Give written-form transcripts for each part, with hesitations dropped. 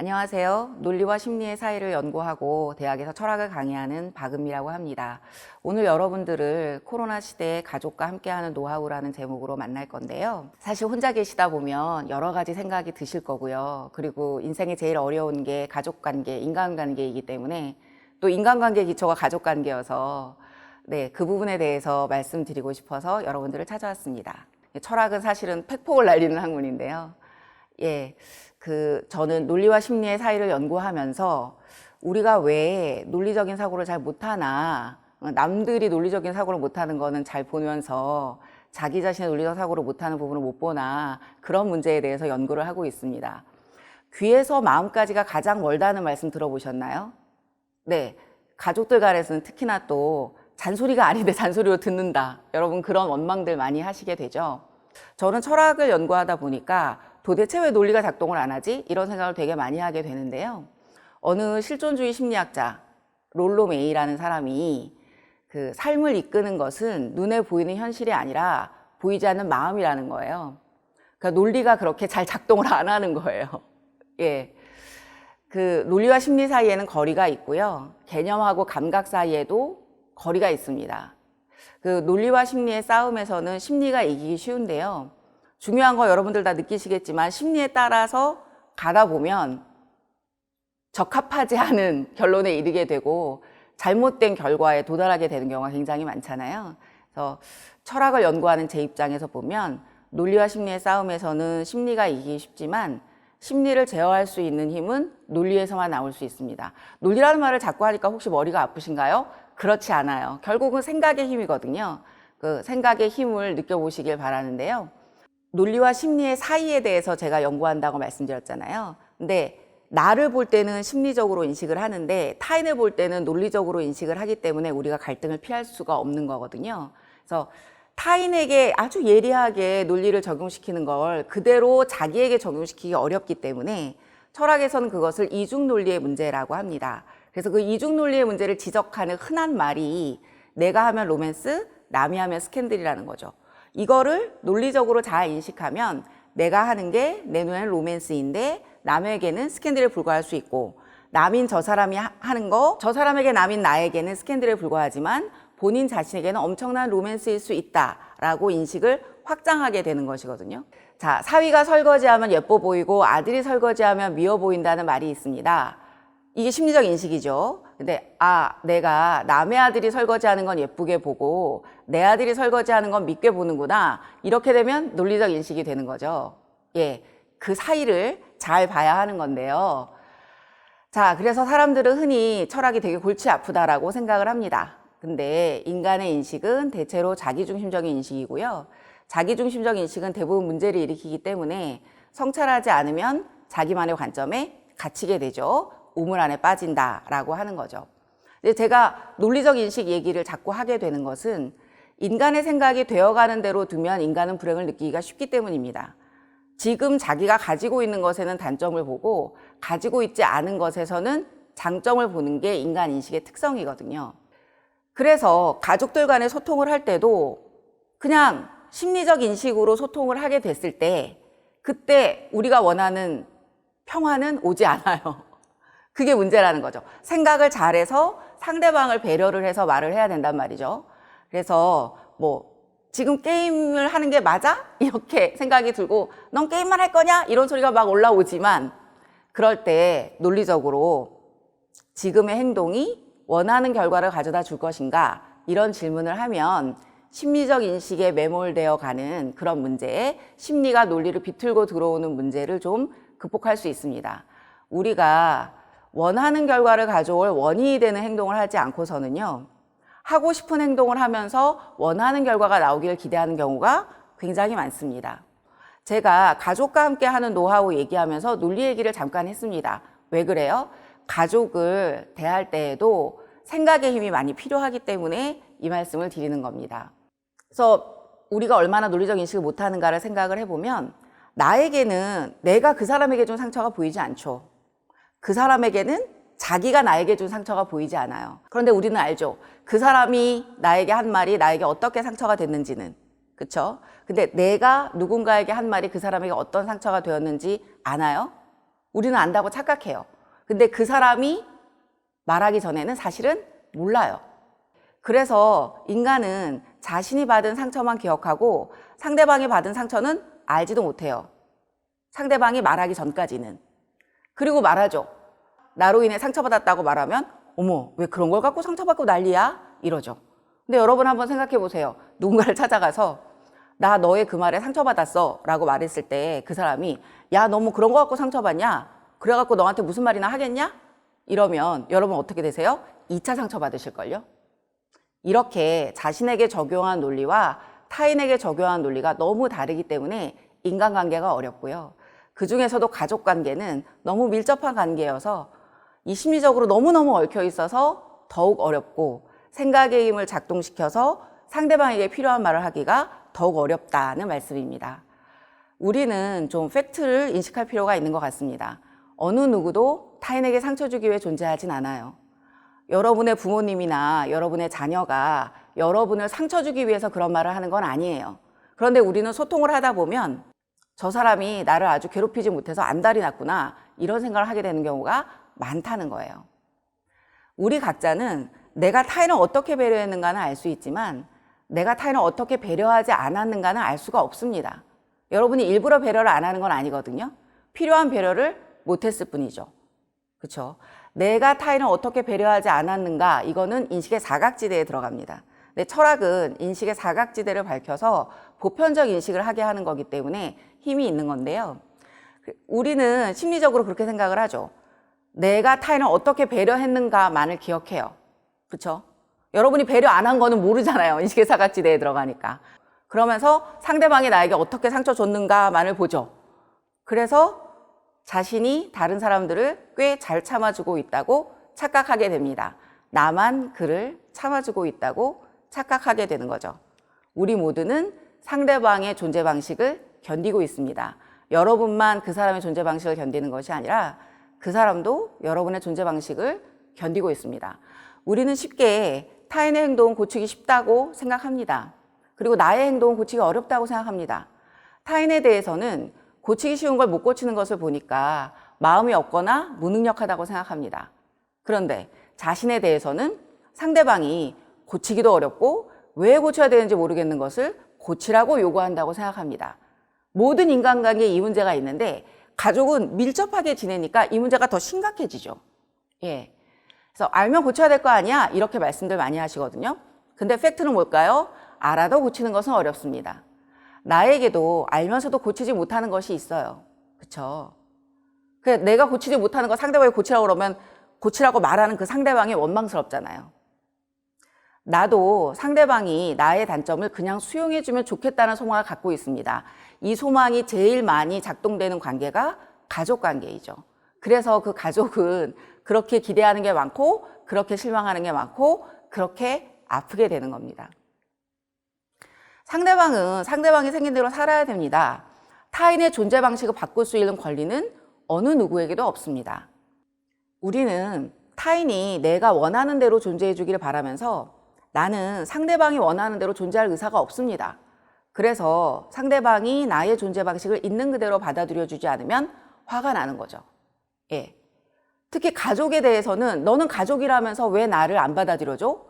안녕하세요. 논리와 심리의 사이를 연구하고 대학에서 철학을 강의하는 박은미라고 합니다. 오늘 여러분들을 코로나 시대에 가족과 함께하는 노하우라는 제목으로 만날 건데요. 사실 혼자 계시다 보면 여러 가지 생각이 드실 거고요. 그리고 인생에 제일 어려운 게 가족관계, 인간관계이기 때문에 또 인간관계 기초가 가족관계여서 그 부분에 대해서 말씀드리고 싶어서 여러분들을 찾아왔습니다. 철학은 사실은 팩폭을 날리는 학문인데요. 저는 논리와 심리의 사이를 연구하면서 우리가 왜 논리적인 사고를 잘 못하나, 남들이 논리적인 사고를 못하는 거는 잘 보면서 자기 자신의 논리적 사고를 못하는 부분을 못 보나, 그런 문제에 대해서 연구를 하고 있습니다. 귀에서 마음까지가 가장 멀다는 말씀 들어보셨나요? 네, 가족들 간에서는 특히나 또 잔소리가 아닌데 잔소리로 듣는다. 여러분 그런 원망들 많이 하시게 되죠. 저는 철학을 연구하다 보니까 도대체 왜 논리가 작동을 안 하지? 이런 생각을 되게 많이 하게 되는데요. 어느 실존주의 심리학자 롤로 메이라는 사람이 그 삶을 이끄는 것은 눈에 보이는 현실이 아니라 보이지 않는 마음이라는 거예요. 그러니까 논리가 그렇게 잘 작동을 안 하는 거예요. 그 논리와 심리 사이에는 거리가 있고요. 개념하고 감각 사이에도 거리가 있습니다. 그 논리와 심리의 싸움에서는 심리가 이기기 쉬운데요. 중요한 거 여러분들 다 느끼시겠지만 심리에 따라서 가다 보면 적합하지 않은 결론에 이르게 되고 잘못된 결과에 도달하게 되는 경우가 굉장히 많잖아요. 그래서 철학을 연구하는 제 입장에서 보면 논리와 심리의 싸움에서는 심리가 이기기 쉽지만 심리를 제어할 수 있는 힘은 논리에서만 나올 수 있습니다. 논리라는 말을 자꾸 하니까 혹시 머리가 아프신가요? 그렇지 않아요. 결국은 생각의 힘이거든요. 그 생각의 힘을 느껴보시길 바라는데요. 논리와 심리의 사이에 대해서 제가 연구한다고 말씀드렸잖아요. 근데 나를 볼 때는 심리적으로 인식을 하는데 타인을 볼 때는 논리적으로 인식을 하기 때문에 우리가 갈등을 피할 수가 없는 거거든요. 그래서 타인에게 아주 예리하게 논리를 적용시키는 걸 그대로 자기에게 적용시키기 어렵기 때문에 철학에서는 그것을 이중 논리의 문제라고 합니다. 그래서 그 이중 논리의 문제를 지적하는 흔한 말이 내가 하면 로맨스, 남이 하면 스캔들이라는 거죠. 이거를 논리적으로 잘 인식하면 내가 하는 게 내 눈에는 로맨스인데 남에게는 스캔들에 불과할 수 있고, 남인 저 사람이 하는 거, 저 사람에게 남인 나에게는 스캔들에 불과하지만 본인 자신에게는 엄청난 로맨스일 수 있다라고 인식을 확장하게 되는 것이거든요. 자, 사위가 설거지하면 예뻐 보이고 아들이 설거지하면 미워 보인다는 말이 있습니다. 이게 심리적 인식이죠. 근데 내가 남의 아들이 설거지하는 건 예쁘게 보고 내 아들이 설거지하는 건 밉게 보는구나. 이렇게 되면 논리적 인식이 되는 거죠. 그 사이를 잘 봐야 하는 건데요. 자, 그래서 사람들은 흔히 철학이 되게 골치 아프다라고 생각을 합니다. 근데 인간의 인식은 대체로 자기중심적인 인식이고요. 자기중심적 인식은 대부분 문제를 일으키기 때문에 성찰하지 않으면 자기만의 관점에 갇히게 되죠. 우물 안에 빠진다라고 하는 거죠. 근데 제가 논리적 인식 얘기를 자꾸 하게 되는 것은 인간의 생각이 되어가는 대로 두면 인간은 불행을 느끼기가 쉽기 때문입니다. 지금 자기가 가지고 있는 것에는 단점을 보고 가지고 있지 않은 것에서는 장점을 보는 게 인간 인식의 특성이거든요. 그래서 가족들 간의 소통을 할 때도 그냥 심리적 인식으로 소통을 하게 됐을 때 그때 우리가 원하는 평화는 오지 않아요. 그게 문제라는 거죠. 생각을 잘해서 상대방을 배려를 해서 말을 해야 된단 말이죠. 그래서 지금 게임을 하는 게 맞아? 이렇게 생각이 들고 넌 게임만 할 거냐? 이런 소리가 막 올라오지만 그럴 때 논리적으로 지금의 행동이 원하는 결과를 가져다 줄 것인가? 이런 질문을 하면 심리적 인식에 매몰되어 가는 그런 문제에 심리가 논리를 비틀고 들어오는 문제를 좀 극복할 수 있습니다. 우리가 원하는 결과를 가져올 원인이 되는 행동을 하지 않고서는요, 하고 싶은 행동을 하면서 원하는 결과가 나오기를 기대하는 경우가 굉장히 많습니다. 제가 가족과 함께 하는 노하우 얘기하면서 논리 얘기를 잠깐 했습니다. 왜 그래요? 가족을 대할 때에도 생각의 힘이 많이 필요하기 때문에 이 말씀을 드리는 겁니다. 그래서 우리가 얼마나 논리적 인식을 못하는가를 생각을 해보면 나에게는 내가 그 사람에게 준 상처가 보이지 않죠. 그 사람에게는 자기가 나에게 준 상처가 보이지 않아요. 그런데 우리는 알죠. 그 사람이 나에게 한 말이 나에게 어떻게 상처가 됐는지는. 그쵸? 근데 내가 누군가에게 한 말이 그 사람에게 어떤 상처가 되었는지 아나요? 우리는 안다고 착각해요. 근데 그 사람이 말하기 전에는 사실은 몰라요. 그래서 인간은 자신이 받은 상처만 기억하고 상대방이 받은 상처는 알지도 못해요. 상대방이 말하기 전까지는. 그리고 말하죠. 나로 인해 상처받았다고 말하면 어머, 왜 그런 걸 갖고 상처받고 난리야? 이러죠. 근데 여러분 한번 생각해 보세요. 누군가를 찾아가서 나 너의 그 말에 상처받았어 라고 말했을 때 그 사람이 야, 너무 그런 거 갖고 상처받냐? 그래갖고 너한테 무슨 말이나 하겠냐? 이러면 여러분 어떻게 되세요? 2차 상처받으실걸요? 이렇게 자신에게 적용한 논리와 타인에게 적용한 논리가 너무 다르기 때문에 인간관계가 어렵고요. 그 중에서도 가족관계는 너무 밀접한 관계여서 이 심리적으로 너무너무 얽혀 있어서 더욱 어렵고 생각의 힘을 작동시켜서 상대방에게 필요한 말을 하기가 더욱 어렵다는 말씀입니다. 우리는 좀 팩트를 인식할 필요가 있는 것 같습니다. 어느 누구도 타인에게 상처 주기 위해 존재하진 않아요. 여러분의 부모님이나 여러분의 자녀가 여러분을 상처 주기 위해서 그런 말을 하는 건 아니에요. 그런데 우리는 소통을 하다 보면 저 사람이 나를 아주 괴롭히지 못해서 안달이 났구나 이런 생각을 하게 되는 경우가 많다는 거예요. 우리 각자는 내가 타인을 어떻게 배려했는가는 알 수 있지만 내가 타인을 어떻게 배려하지 않았는가는 알 수가 없습니다. 여러분이 일부러 배려를 안 하는 건 아니거든요. 필요한 배려를 못했을 뿐이죠. 그렇죠? 내가 타인을 어떻게 배려하지 않았는가 이거는 인식의 사각지대에 들어갑니다. 근데 철학은 인식의 사각지대를 밝혀서 보편적 인식을 하게 하는 거기 때문에 힘이 있는 건데요. 우리는 심리적으로 그렇게 생각을 하죠. 내가 타인을 어떻게 배려했는가만을 기억해요. 그렇죠? 여러분이 배려 안 한 거는 모르잖아요. 인식의 사각지대에 들어가니까. 그러면서 상대방이 나에게 어떻게 상처 줬는가만을 보죠. 그래서 자신이 다른 사람들을 꽤 잘 참아주고 있다고 착각하게 됩니다. 나만 그를 참아주고 있다고 착각하게 되는 거죠. 우리 모두는 상대방의 존재 방식을 견디고 있습니다. 여러분만 그 사람의 존재 방식을 견디는 것이 아니라 그 사람도 여러분의 존재 방식을 견디고 있습니다. 우리는 쉽게 타인의 행동을 고치기 쉽다고 생각합니다. 그리고 나의 행동은 고치기 어렵다고 생각합니다. 타인에 대해서는 고치기 쉬운 걸 못 고치는 것을 보니까 마음이 없거나 무능력하다고 생각합니다. 그런데 자신에 대해서는 상대방이 고치기도 어렵고 왜 고쳐야 되는지 모르겠는 것을 고치라고 요구한다고 생각합니다. 모든 인간관계에 이 문제가 있는데 가족은 밀접하게 지내니까 이 문제가 더 심각해지죠. 예. 그래서 알면 고쳐야 될 거 아니야? 이렇게 말씀들 많이 하시거든요. 근데 팩트는 뭘까요? 알아도 고치는 것은 어렵습니다. 나에게도 알면서도 고치지 못하는 것이 있어요. 그렇죠? 내가 고치지 못하는 거 상대방이 고치라고 그러면 고치라고 말하는 그 상대방이 원망스럽잖아요. 나도 상대방이 나의 단점을 그냥 수용해주면 좋겠다는 소망을 갖고 있습니다. 이 소망이 제일 많이 작동되는 관계가 가족 관계이죠. 그래서 그 가족은 그렇게 기대하는 게 많고 그렇게 실망하는 게 많고 그렇게 아프게 되는 겁니다. 상대방은 상대방이 생긴 대로 살아야 됩니다. 타인의 존재 방식을 바꿀 수 있는 권리는 어느 누구에게도 없습니다. 우리는 타인이 내가 원하는 대로 존재해 주기를 바라면서 나는 상대방이 원하는 대로 존재할 의사가 없습니다. 그래서 상대방이 나의 존재 방식을 있는 그대로 받아들여 주지 않으면 화가 나는 거죠. 예. 특히 가족에 대해서는 너는 가족이라면서 왜 나를 안 받아들여줘?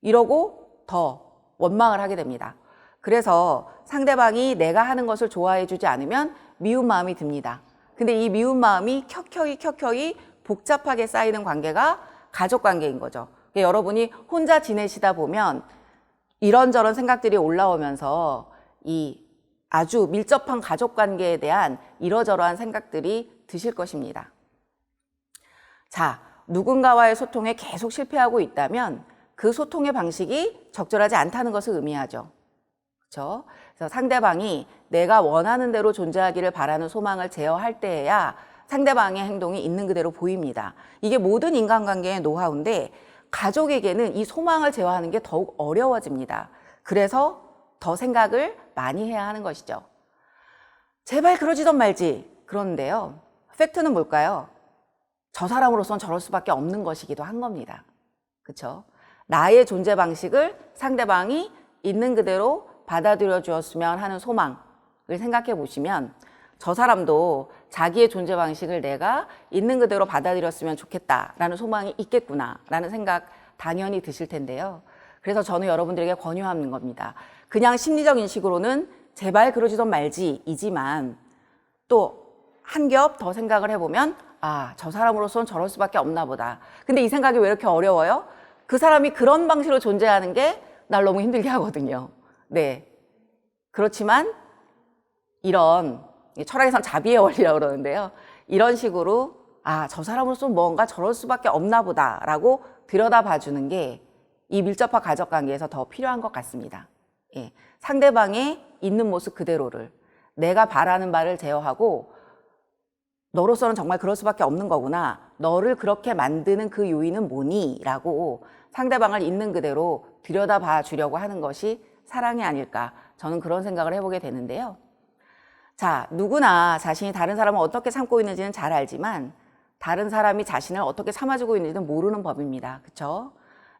이러고 더 원망을 하게 됩니다. 그래서 상대방이 내가 하는 것을 좋아해 주지 않으면 미운 마음이 듭니다. 근데 이 미운 마음이 켜켜이 복잡하게 쌓이는 관계가 가족 관계인 거죠. 여러분이 혼자 지내시다 보면 이런저런 생각들이 올라오면서 이 아주 밀접한 가족 관계에 대한 이러저러한 생각들이 드실 것입니다. 자, 누군가와의 소통에 계속 실패하고 있다면 그 소통의 방식이 적절하지 않다는 것을 의미하죠. 그렇죠? 그래서 상대방이 내가 원하는 대로 존재하기를 바라는 소망을 제어할 때에야 상대방의 행동이 있는 그대로 보입니다. 이게 모든 인간관계의 노하우인데 가족에게는 이 소망을 제어하는 게 더욱 어려워집니다. 그래서 더 생각을 많이 해야 하는 것이죠. 제발 그러지던 말지. 그런데요. 팩트는 뭘까요? 저 사람으로선 저럴 수밖에 없는 것이기도 한 겁니다. 그렇죠? 나의 존재 방식을 상대방이 있는 그대로 받아들여 주었으면 하는 소망을 생각해 보시면 저 사람도 자기의 존재 방식을 내가 있는 그대로 받아들였으면 좋겠다라는 소망이 있겠구나라는 생각 당연히 드실 텐데요. 그래서 저는 여러분들에게 권유하는 겁니다. 그냥 심리적 인식으로는 제발 그러지 좀 말지이지만 또 한 겹 더 생각을 해보면 아, 저 사람으로서는 저럴 수밖에 없나 보다. 근데 이 생각이 왜 이렇게 어려워요? 그 사람이 그런 방식으로 존재하는 게 날 너무 힘들게 하거든요. 네. 그렇지만 이런 철학에선 자비의 원리라고 그러는데요. 이런 식으로 아, 저 사람으로서는 뭔가 저럴 수밖에 없나 보다라고 들여다봐 주는 게 이 밀접한 가족 관계에서 더 필요한 것 같습니다. 예. 상대방의 있는 모습 그대로를 내가 바라는 바를 제어하고 너로서는 정말 그럴 수밖에 없는 거구나. 너를 그렇게 만드는 그 요인은 뭐니? 라고 상대방을 있는 그대로 들여다봐 주려고 하는 것이 사랑이 아닐까. 저는 그런 생각을 해보게 되는데요. 자, 누구나 자신이 다른 사람을 어떻게 참고 있는지는 잘 알지만 다른 사람이 자신을 어떻게 참아주고 있는지는 모르는 법입니다. 그렇죠?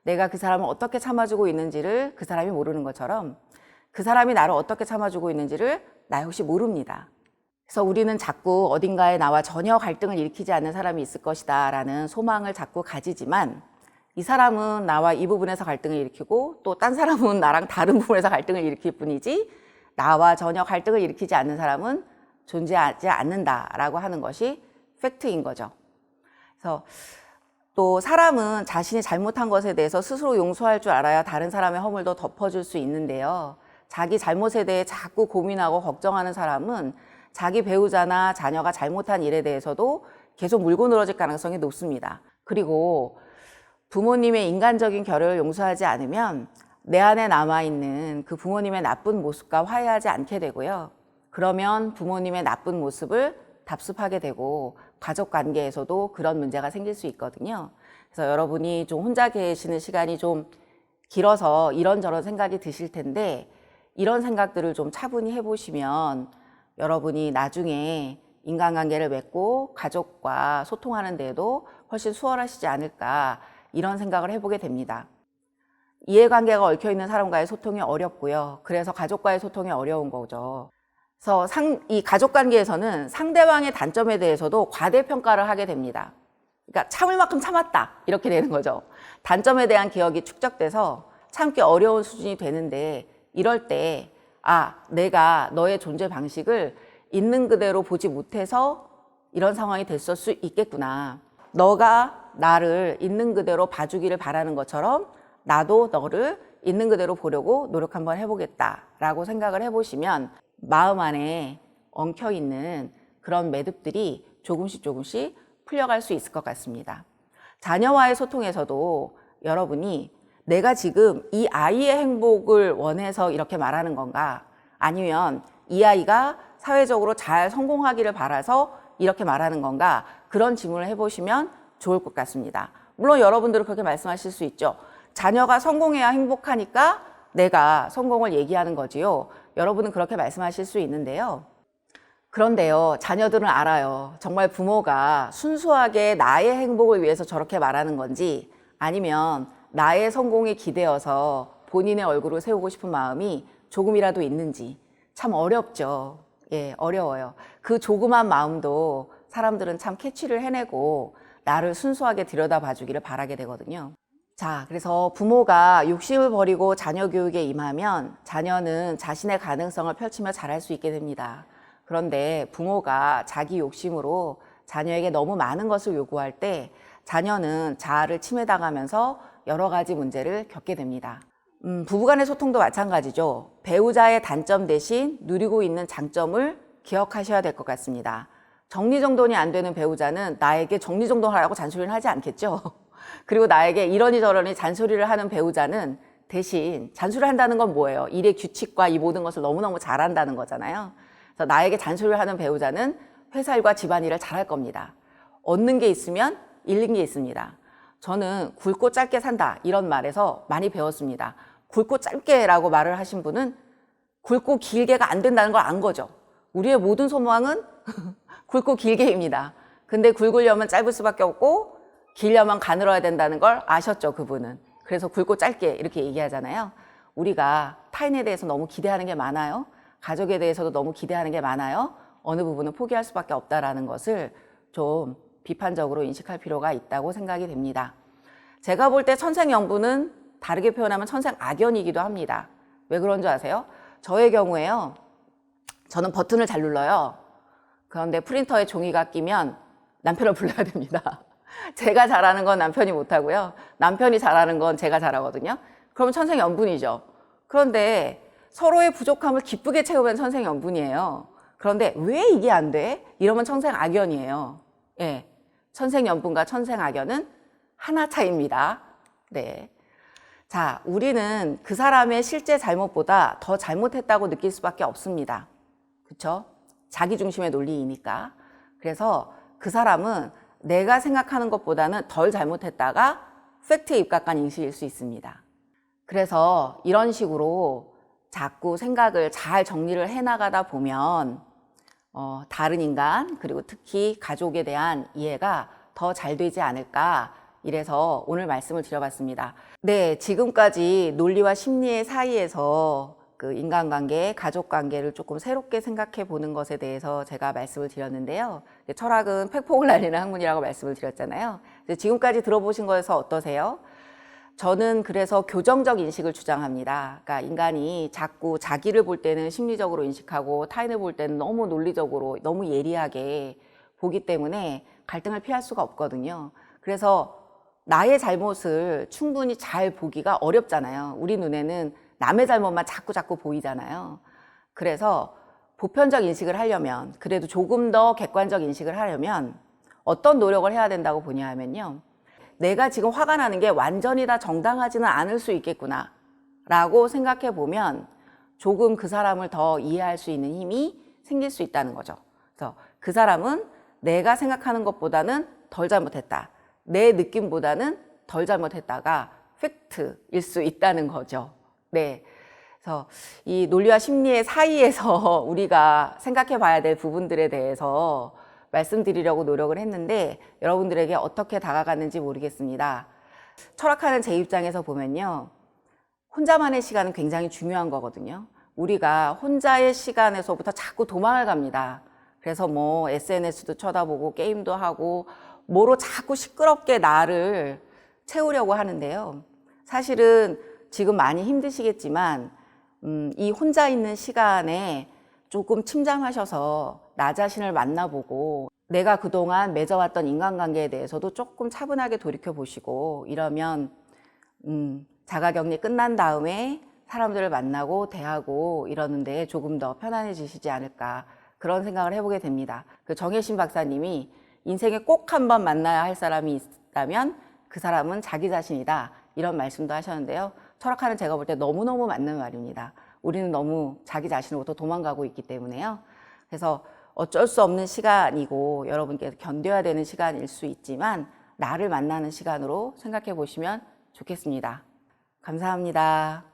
내가 그 사람을 어떻게 참아주고 있는지를 그 사람이 모르는 것처럼 그 사람이 나를 어떻게 참아주고 있는지를 나 역시 모릅니다. 그래서 우리는 자꾸 어딘가에 나와 전혀 갈등을 일으키지 않는 사람이 있을 것이다 라는 소망을 자꾸 가지지만 이 사람은 나와 이 부분에서 갈등을 일으키고 또 딴 사람은 나랑 다른 부분에서 갈등을 일으킬 뿐이지 나와 전혀 갈등을 일으키지 않는 사람은 존재하지 않는다라고 하는 것이 팩트인 거죠. 그래서 또 사람은 자신이 잘못한 것에 대해서 스스로 용서할 줄 알아야 다른 사람의 허물도 덮어줄 수 있는데요. 자기 잘못에 대해 자꾸 고민하고 걱정하는 사람은 자기 배우자나 자녀가 잘못한 일에 대해서도 계속 물고 늘어질 가능성이 높습니다. 그리고 부모님의 인간적인 결여를 용서하지 않으면 내 안에 남아있는 그 부모님의 나쁜 모습과 화해하지 않게 되고요. 그러면 부모님의 나쁜 모습을 답습하게 되고 가족 관계에서도 그런 문제가 생길 수 있거든요. 그래서 여러분이 좀 혼자 계시는 시간이 좀 길어서 이런저런 생각이 드실 텐데 이런 생각들을 좀 차분히 해보시면 여러분이 나중에 인간관계를 맺고 가족과 소통하는 데에도 훨씬 수월하시지 않을까 이런 생각을 해보게 됩니다. 이해관계가 얽혀있는 사람과의 소통이 어렵고요. 그래서 가족과의 소통이 어려운 거죠. 그래서 이 가족관계에서는 상대방의 단점에 대해서도 과대평가를 하게 됩니다. 그러니까 참을 만큼 참았다 이렇게 되는 거죠. 단점에 대한 기억이 축적돼서 참기 어려운 수준이 되는데 이럴 때 아, 내가 너의 존재 방식을 있는 그대로 보지 못해서 이런 상황이 됐을 수 있겠구나. 너가 나를 있는 그대로 봐주기를 바라는 것처럼 나도 너를 있는 그대로 보려고 노력 한번 해보겠다라고 생각을 해보시면 마음 안에 엉켜있는 그런 매듭들이 조금씩 풀려갈 수 있을 것 같습니다. 자녀와의 소통에서도 여러분이 내가 지금 이 아이의 행복을 원해서 이렇게 말하는 건가? 아니면 이 아이가 사회적으로 잘 성공하기를 바라서 이렇게 말하는 건가? 그런 질문을 해보시면 좋을 것 같습니다. 물론 여러분들은 그렇게 말씀하실 수 있죠. 자녀가 성공해야 행복하니까 내가 성공을 얘기하는 거지요. 여러분은 그렇게 말씀하실 수 있는데요. 그런데요, 자녀들은 알아요. 정말 부모가 순수하게 나의 행복을 위해서 저렇게 말하는 건지 아니면 나의 성공에 기대어서 본인의 얼굴을 세우고 싶은 마음이 조금이라도 있는지 참 어렵죠. 예, 어려워요. 그 조그만 마음도 사람들은 참 캐치를 해내고 나를 순수하게 들여다봐 주기를 바라게 되거든요. 자, 그래서 부모가 욕심을 버리고 자녀 교육에 임하면 자녀는 자신의 가능성을 펼치며 자랄 수 있게 됩니다. 그런데 부모가 자기 욕심으로 자녀에게 너무 많은 것을 요구할 때 자녀는 자아를 침해당하면서 여러 가지 문제를 겪게 됩니다. 부부간의 소통도 마찬가지죠. 배우자의 단점 대신 누리고 있는 장점을 기억하셔야 될 것 같습니다. 정리정돈이 안 되는 배우자는 나에게 정리정돈하라고 잔소리를 하지 않겠죠. 그리고 나에게 이러니 저러니 잔소리를 하는 배우자는 대신 잔소리를 한다는 건 뭐예요? 일의 규칙과 이 모든 것을 너무너무 잘한다는 거잖아요. 그래서 나에게 잔소리를 하는 배우자는 회사 일과 집안일을 잘할 겁니다. 얻는 게 있으면 잃는 게 있습니다. 저는 굵고 짧게 산다 이런 말에서 많이 배웠습니다. 굵고 짧게라고 말을 하신 분은 굵고 길게가 안 된다는 걸 안 거죠. 우리의 모든 소망은 굵고 길게입니다. 근데 굵으려면 짧을 수밖에 없고 길려면 가늘어야 된다는 걸 아셨죠, 그분은. 그래서 굵고 짧게 이렇게 얘기하잖아요. 우리가 타인에 대해서 너무 기대하는 게 많아요. 가족에 대해서도 너무 기대하는 게 많아요. 어느 부분은 포기할 수밖에 없다라는 것을 좀 비판적으로 인식할 필요가 있다고 생각이 됩니다. 제가 볼 때 천생연분은 다르게 표현하면 천생악연이기도 합니다. 왜 그런 줄 아세요? 저의 경우에요. 저는 버튼을 잘 눌러요. 그런데 프린터에 종이가 끼면 남편을 불러야 됩니다. 제가 잘하는 건 남편이 못하고요. 남편이 잘하는 건 제가 잘하거든요. 그러면 천생연분이죠. 그런데 서로의 부족함을 기쁘게 채우면 천생연분이에요. 그런데 왜 이게 안 돼? 이러면 천생악연이에요. 예, 천생연분과 천생악연은 하나 차이입니다. 네. 자, 우리는 그 사람의 실제 잘못보다 더 잘못했다고 느낄 수밖에 없습니다. 그렇죠? 자기중심의 논리이니까. 그래서 그 사람은 내가 생각하는 것보다는 덜 잘못했다가 팩트에 입각한 인식일 수 있습니다. 그래서 이런 식으로 자꾸 생각을 잘 정리를 해나가다 보면 다른 인간 그리고 특히 가족에 대한 이해가 더 잘 되지 않을까, 이래서 오늘 말씀을 드려봤습니다. 네, 지금까지 논리와 심리의 사이에서 그 인간관계, 가족관계를 조금 새롭게 생각해 보는 것에 대해서 제가 말씀을 드렸는데요. 철학은 팩폭을 날리는 학문이라고 말씀을 드렸잖아요. 지금까지 들어보신 거에서 어떠세요? 저는 그래서 교정적 인식을 주장합니다. 그러니까 인간이 자꾸 자기를 볼 때는 심리적으로 인식하고 타인을 볼 때는 너무 논리적으로, 너무 예리하게 보기 때문에 갈등을 피할 수가 없거든요. 그래서 나의 잘못을 충분히 잘 보기가 어렵잖아요. 우리 눈에는 남의 잘못만 자꾸 보이잖아요. 그래서 보편적 인식을 하려면, 그래도 조금 더 객관적 인식을 하려면 어떤 노력을 해야 된다고 보냐 하면요. 내가 지금 화가 나는 게 완전히 다 정당하지는 않을 수 있겠구나 라고 생각해 보면 조금 그 사람을 더 이해할 수 있는 힘이 생길 수 있다는 거죠. 그래서 그 사람은 내가 생각하는 것보다는 덜 잘못했다, 내 느낌보다는 덜 잘못했다가 팩트일 수 있다는 거죠. 네. 그래서 이 논리와 심리의 사이에서 우리가 생각해 봐야 될 부분들에 대해서 말씀드리려고 노력을 했는데 여러분들에게 어떻게 다가갔는지 모르겠습니다. 철학하는 제 입장에서 보면요. 혼자만의 시간은 굉장히 중요한 거거든요. 우리가 혼자의 시간에서부터 자꾸 도망을 갑니다. 그래서 뭐 SNS도 쳐다보고 게임도 하고 뭐로 자꾸 시끄럽게 나를 채우려고 하는데요. 사실은 지금 많이 힘드시겠지만 이 혼자 있는 시간에 조금 침잠하셔서 나 자신을 만나보고 내가 그동안 맺어왔던 인간관계에 대해서도 조금 차분하게 돌이켜보시고 이러면 자가격리 끝난 다음에 사람들을 만나고 대하고 이러는데 조금 더 편안해지시지 않을까, 그런 생각을 해보게 됩니다. 그 정혜신 박사님이 인생에 꼭 한 번 만나야 할 사람이 있다면 그 사람은 자기 자신이다, 이런 말씀도 하셨는데요. 철학하는 제가 볼 때 너무너무 맞는 말입니다. 우리는 너무 자기 자신으로부터 도망가고 있기 때문에요. 그래서 어쩔 수 없는 시간이고 여러분께서 견뎌야 되는 시간일 수 있지만 나를 만나는 시간으로 생각해 보시면 좋겠습니다. 감사합니다.